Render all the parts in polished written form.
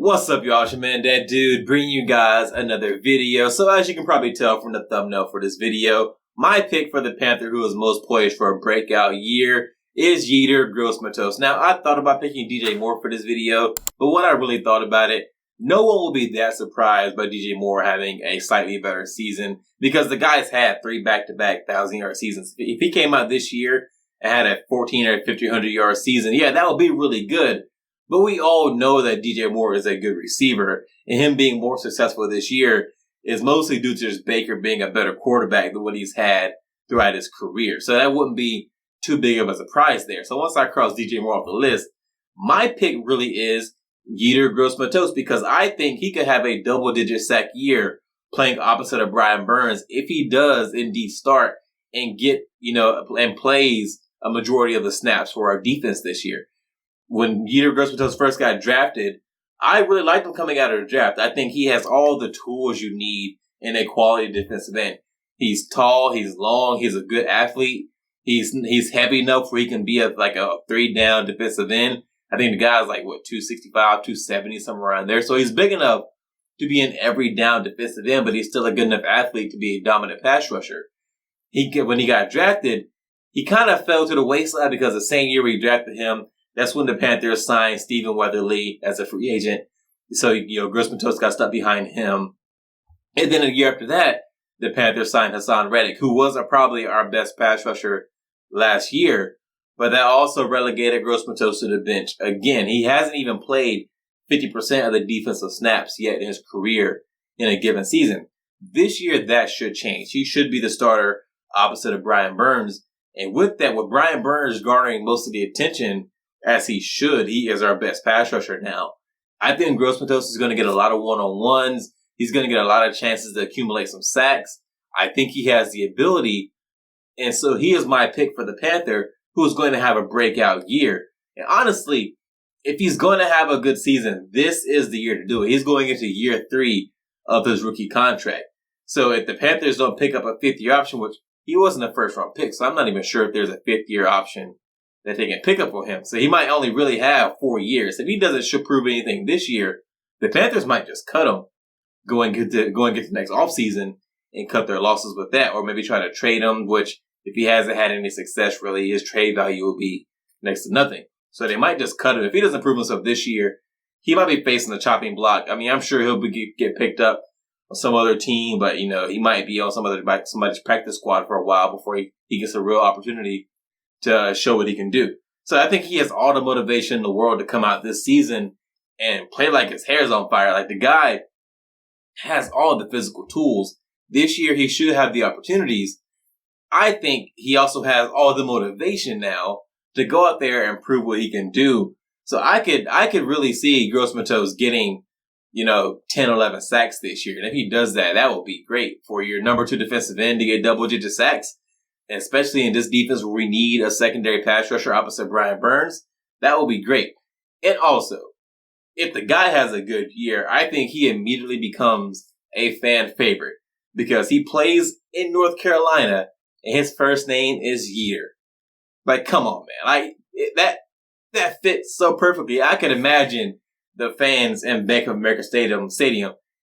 What's up, y'all? It's your man, that dude, bringing you guys another video. So as you can probably tell from the thumbnail for this video, my pick for the Panther who is most poised for a breakout year is Yetur Gross-Matos. Now, I thought about picking DJ Moore for this video, but when I really thought about it, no one will be that surprised by DJ Moore having a slightly better season because the guy's had 3 back-to-back 1,000-yard seasons. If he came out this year and had a 1,400 or 1,500-yard season, yeah, that would be really good. But we all know that DJ Moore is a good receiver, and him being more successful this year is mostly due to just Baker being a better quarterback than what he's had throughout his career. So that wouldn't be too big of a surprise there. So once I cross DJ Moore off the list, my pick really is Yetur Gross-Matos because I think he could have a double-digit sack year playing opposite of Brian Burns if he does indeed start and and plays a majority of the snaps for our defense this year. When Yetur Gross-Matos first got drafted, I really liked him coming out of the draft. I think he has all the tools you need in a quality defensive end. He's tall, he's long, he's a good athlete. He's heavy enough where he can be a 3-down defensive end. I think the guy's 265, 270, somewhere around there. So he's big enough to be an every down defensive end, but he's still a good enough athlete to be a dominant pass rusher. When he got drafted, he kind of fell to the wayside because the same year we drafted him, that's when the Panthers signed Stephen Weatherly as a free agent. So, Gross-Matos got stuck behind him. And then a year after that, the Panthers signed Hassan Reddick, who was probably our best pass rusher last year. But that also relegated Gross-Matos to the bench. Again, he hasn't even played 50% of the defensive snaps yet in his career in a given season. This year, that should change. He should be the starter opposite of Brian Burns. And with that, with Brian Burns garnering most of the attention, as he should, he is our best pass rusher now. I think Gross-Matos is going to get a lot of one-on-ones. He's going to get a lot of chances to accumulate some sacks. I think he has the ability. And so he is my pick for the Panther, who is going to have a breakout year. And honestly, if he's going to have a good season, this is the year to do it. He's going into year 3 of his rookie contract. So if the Panthers don't pick up a 5th-year option, which he wasn't a first-round pick, so I'm not even sure if there's a 5th-year option that they can pick up for him. So he might only really have 4 years. If he doesn't prove anything this year, the Panthers might just cut him, go and get the next offseason and cut their losses with that, or maybe try to trade him, which if he hasn't had any success, really, his trade value will be next to nothing. So they might just cut him. If he doesn't prove himself this year, he might be facing a chopping block. I mean, I'm sure he'll get picked up on some other team, but, he might be on somebody's practice squad for a while before he gets a real opportunity to show what he can do. So I think he has all the motivation in the world to come out this season and play like his hair's on fire. Like, the guy has all the physical tools. This year, he should have the opportunities. I think he also has all the motivation now to go out there and prove what he can do. So I could really see Gross-Matos getting, 10, 11 sacks this year. And if he does that, that will be great for your number 2 defensive end to get double-digit sacks. Especially in this defense where we need a secondary pass rusher opposite Brian Burns, that will be great. And also, if the guy has a good year, I think he immediately becomes a fan favorite because he plays in North Carolina and his first name is Yetur. Like, come on, man. That fits so perfectly. I can imagine the fans in Bank of America Stadium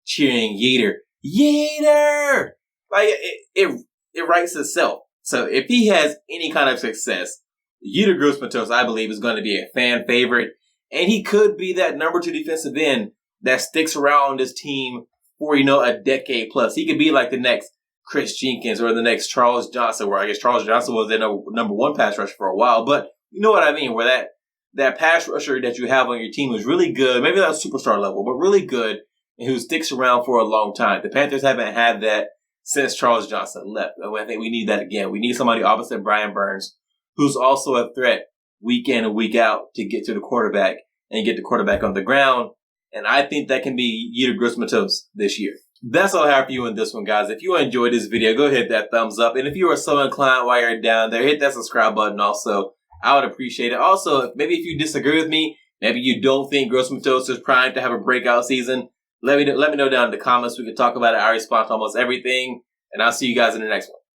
cheering Yetur. Yetur! Like, it writes itself. So if he has any kind of success, Yetur Gross-Matos, I believe, is going to be a fan favorite. And he could be that number 2 defensive end that sticks around this team for, a decade plus. He could be like the next Chris Jenkins or the next Charles Johnson, where I guess Charles Johnson was the number 1 pass rusher for a while. But you know what I mean, where that pass rusher that you have on your team is really good, maybe not superstar level, but really good, and who sticks around for a long time. The Panthers haven't had that since Charles Johnson left. I think we need that again. We need somebody opposite Brian Burns who's also a threat week in and week out to get to the quarterback and get the quarterback on the ground. And I think that can be Yetur Gross-Matos this year. That's all I have for you in this one, guys. If you enjoyed this video, go hit that thumbs up. And if you are so inclined while you're down there, hit that subscribe button also. I would appreciate it. Also, maybe if you disagree with me, maybe you don't think Gross-Matos is primed to have a breakout season, let me know down in the comments. We can talk about it. I respond to almost everything. And I'll see you guys in the next one.